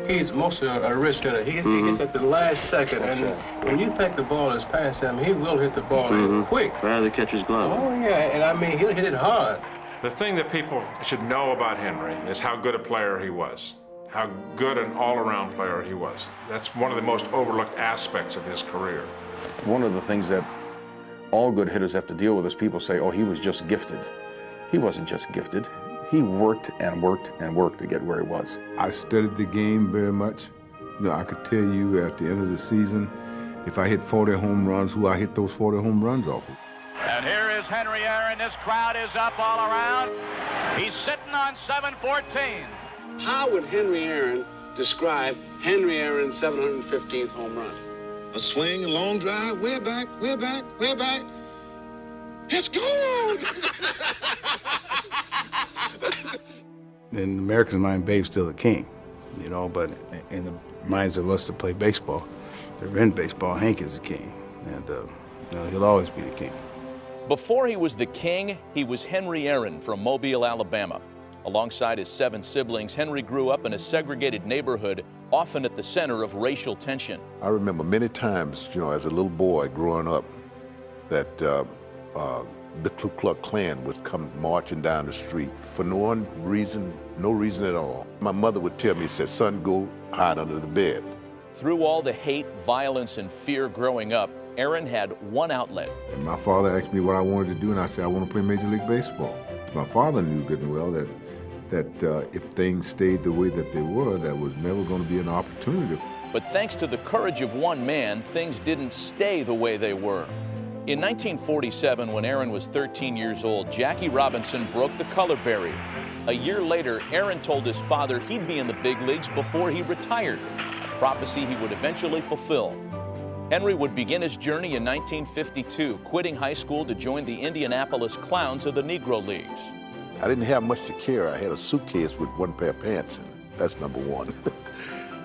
he's mostly a risk hitter. He gets at the last second, and when you think the ball is past him, he will hit the ball quick. Right out of the catcher's glove. Oh, yeah, and I mean, he'll hit it hard. The thing that people should know about Henry is how good a player he was, how good an all-around player he was. That's one of the most overlooked aspects of his career. One of the things that all good hitters have to deal with is people say, oh, he was just gifted. He wasn't just gifted. He worked and worked and worked to get where he was. I studied the game very much. You know, I could tell you at the end of the season, if I hit 40 home runs, who I hit those 40 home runs off of. And here is Henry Aaron. This crowd is up all around. He's sitting on 714. How would Henry Aaron describe Henry Aaron's 715th home run? A swing, a long drive, way back, way back, way back. It's gone! In the Americans' mind, Babe's still the king, you know, but in the minds of us that play baseball, that are in baseball, Hank is the king, and you know, he'll always be the king. Before he was the king, he was Henry Aaron from Mobile, Alabama. Alongside his 7 siblings, Henry grew up in a segregated neighborhood, often at the center of racial tension. I remember many times, you know, as a little boy growing up, that the Ku Klux Klan would come marching down the street for no reason at all. My mother would tell me, said, son, go hide under the bed. Through all the hate, violence, and fear growing up, Aaron had one outlet. And my father asked me what I wanted to do, and I said, I want to play Major League Baseball. My father knew good and well that if things stayed the way that they were, there was never going to be an opportunity. But thanks to the courage of one man, things didn't stay the way they were. In 1947, when Aaron was 13 years old, Jackie Robinson broke the color barrier. A year later, Aaron told his father he'd be in the big leagues before he retired, a prophecy he would eventually fulfill. Henry would begin his journey in 1952, quitting high school to join the Indianapolis Clowns of the Negro Leagues. I didn't have much to carry. I had a suitcase with one pair of pants in it. That's number one.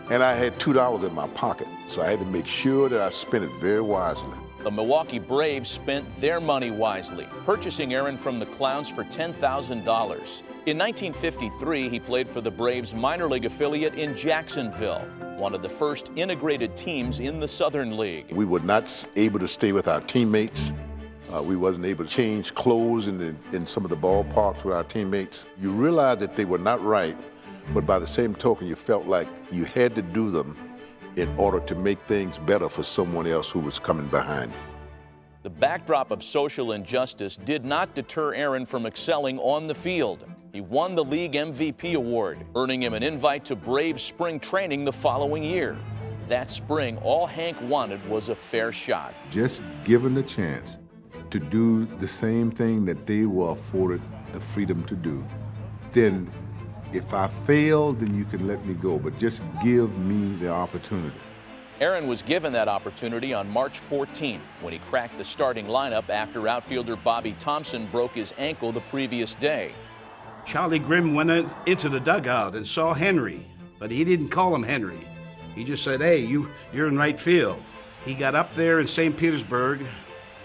And I had $2 in my pocket, so I had to make sure that I spent it very wisely. The Milwaukee Braves spent their money wisely, purchasing Aaron from the Clowns for $10,000. In 1953, he played for the Braves' minor league affiliate in Jacksonville, one of the first integrated teams in the Southern League. We were not able to stay with our teammates. We wasn't able to change clothes in some of the ballparks with our teammates. You realized that they were not right, but by the same token, you felt like you had to do them in order to make things better for someone else who was coming behind. The backdrop of social injustice did not deter Aaron from excelling on the field. He won the league MVP award, earning him an invite to Braves spring training the following year. That spring, all Hank wanted was a fair shot. Just given the chance to do the same thing that they were afforded the freedom to do, then if I fail, then you can let me go, but just give me the opportunity. Aaron was given that opportunity on March 14th when he cracked the starting lineup after outfielder Bobby Thompson broke his ankle the previous day. Charlie Grimm went into the dugout and saw Henry, but he didn't call him Henry. He just said, hey, you're in right field. He got up there in St. Petersburg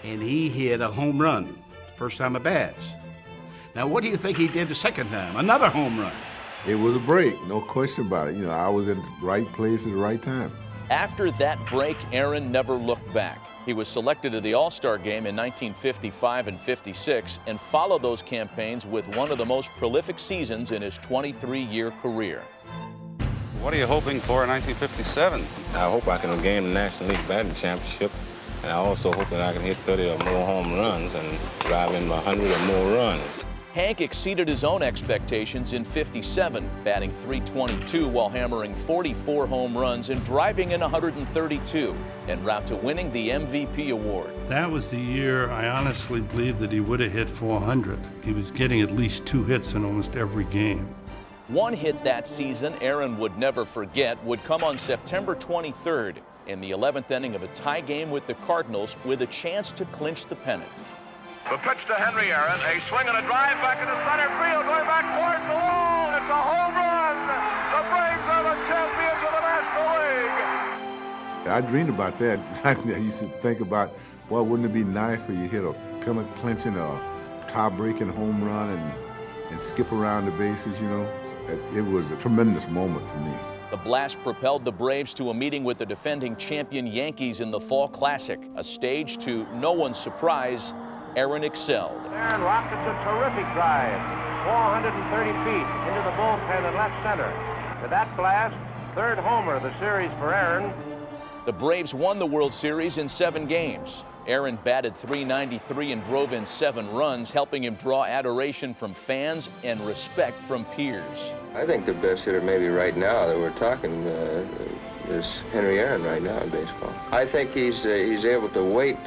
and he hit a home run, first time at bats. Now, what do you think he did the second time? Another home run. It was a break, no question about it. You know, I was in the right place at the right time. After that break, Aaron never looked back. He was selected to the All-Star game in 1955 and 56 and followed those campaigns with one of the most prolific seasons in his 23-year career. What are you hoping for in 1957? I hope I can gain the National League Batting Championship, and I also hope that I can hit 30 or more home runs and drive in 100 or more runs. Hank exceeded his own expectations in 57, batting .322 while hammering 44 home runs and driving in 132, en route to winning the MVP award. That was the year I honestly believed that he would have hit 400. He was getting at least 2 hits in almost every game. One hit that season Aaron would never forget would come on September 23rd in the 11th inning of a tie game with the Cardinals with a chance to clinch the pennant. The pitch to Henry Aaron, a swing and a drive back into center field, going back towards the wall. It's a home run. The Braves are the champions of the National League. I dreamed about that. I used to think about, well, wouldn't it be nice for you hit a pennant clinching or tie-breaking home run and skip around the bases, you know? It was a tremendous moment for me. The blast propelled the Braves to a meeting with the defending champion Yankees in the Fall Classic, a stage to no one's surprise, Aaron excelled. Aaron rockets a terrific drive, 430 feet into the bullpen in left center. With that blast, third homer of the series for Aaron. The Braves won the World Series in 7 games. Aaron batted .393 and drove in 7 runs, helping him draw adoration from fans and respect from peers. I think the best hitter maybe right now that we're talking is Henry Aaron right now in baseball. I think he's able to wait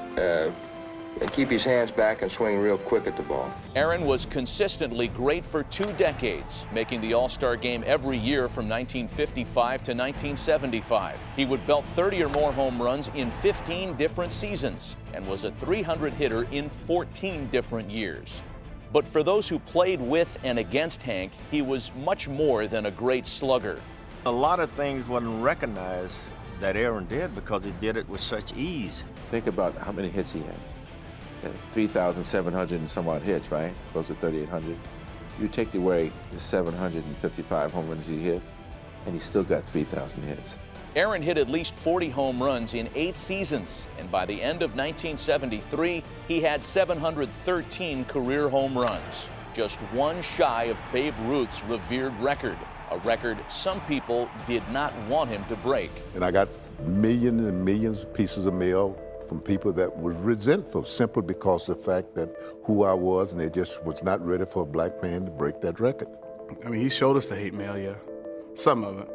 and keep his hands back and swing real quick at the ball. Aaron was consistently great for 2 decades, making the All-Star game every year from 1955 to 1975. He would belt 30 or more home runs in 15 different seasons and was a .300 hitter in 14 different years. But for those who played with and against Hank, he was much more than a great slugger. A lot of things wasn't recognized that Aaron did because he did it with such ease. Think about how many hits he had. 3,700 and some odd hits, right? Close to 3,800. You take away the 755 home runs he hit, and he still got 3,000 hits. Aaron hit at least 40 home runs in 8 seasons, and by the end of 1973, he had 713 career home runs, just 1 shy of Babe Ruth's revered record, a record some people did not want him to break. And I got millions and millions of pieces of mail from people that were resentful simply because of the fact that who I was, and they just was not ready for a black man to break that record. I mean, he showed us the hate mail, yeah. Some of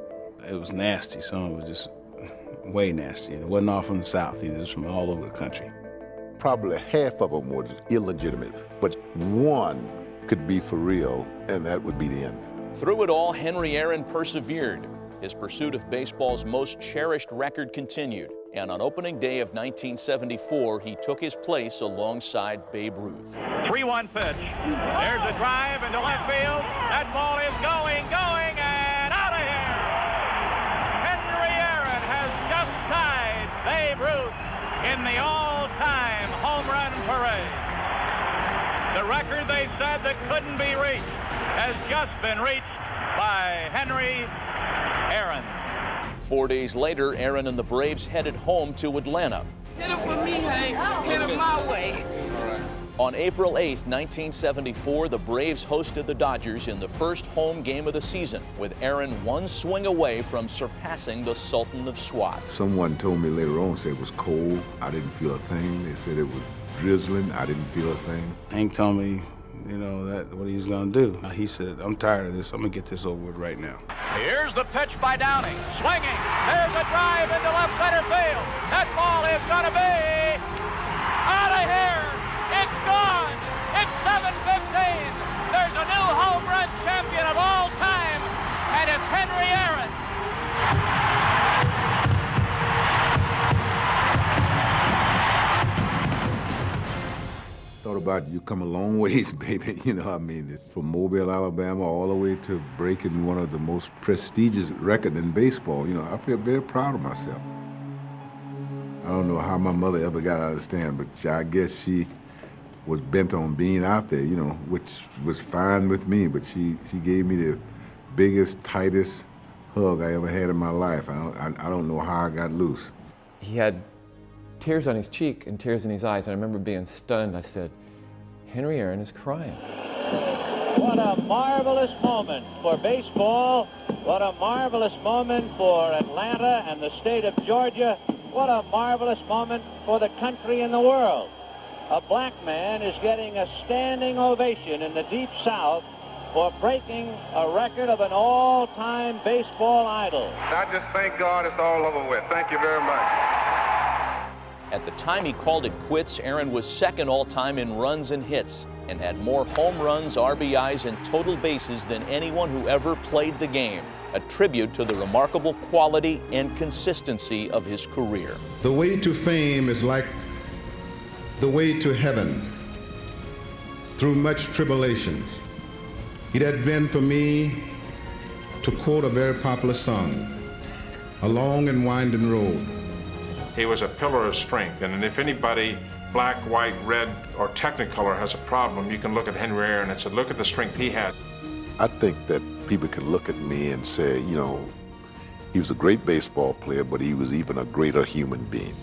it was nasty. Some of it was just way nasty. It wasn't all from the South either. It was from all over the country. Probably half of them was illegitimate, but one could be for real, and that would be the end. Through it all, Henry Aaron persevered. His pursuit of baseball's most cherished record continued, and on opening day of 1974, he took his place alongside Babe Ruth. 3-1 pitch. There's a drive into left field. That ball is going, and out of here. Henry Aaron has just tied Babe Ruth in the all-time home run parade. The record they said that couldn't be reached has just been reached by Henry Aaron. 4 days later, Aaron and the Braves headed home to Atlanta. Hit it for me, Hank. Hit it my way. On April 8, 1974, the Braves hosted the Dodgers in the first home game of the season, with Aaron 1 swing away from surpassing the Sultan of Swat. Someone told me later on, said it was cold. I didn't feel a thing. They said it was drizzling. I didn't feel a thing. Hank told me, you know, that what he's gonna do. He said, I'm tired of this. I'm gonna get this over with right now. Here's the pitch by Downing. Swinging. There's a drive into left center field. That ball is gonna be out of here. It's gone. It's 7:15. There's a new home run champion of all time, and it's Henry Aaron. Thought about you come a long ways, baby. You know, I mean, it's from Mobile, Alabama, all the way to breaking one of the most prestigious records in baseball. You know, I feel very proud of myself. I don't know how my mother ever got out of the stand, but I guess she was bent on being out there, you know, which was fine with me, but she gave me the biggest, tightest hug I ever had in my life. I don't know how I got loose. He had tears on his cheek and tears in his eyes, and I remember being stunned. I said, Henry Aaron is crying. What a marvelous moment for baseball. What a marvelous moment for Atlanta and the state of Georgia. What a marvelous moment for the country and the world. A black man is getting a standing ovation in the Deep South for breaking a record of an all-time baseball idol. I just thank God it's all over with. Thank you very much. At the time he called it quits, Aaron was second all-time in runs and hits and had more home runs, RBIs, and total bases than anyone who ever played the game, a tribute to the remarkable quality and consistency of his career. The way to fame is like the way to heaven, through much tribulations. It had been for me, to quote a very popular song, a long and winding road. He was a pillar of strength, and if anybody, black, white, red, or Technicolor has a problem, you can look at Henry Aaron and say, look at the strength he had. I think that people can look at me and say, you know, He was a great baseball player, but he was even a greater human being.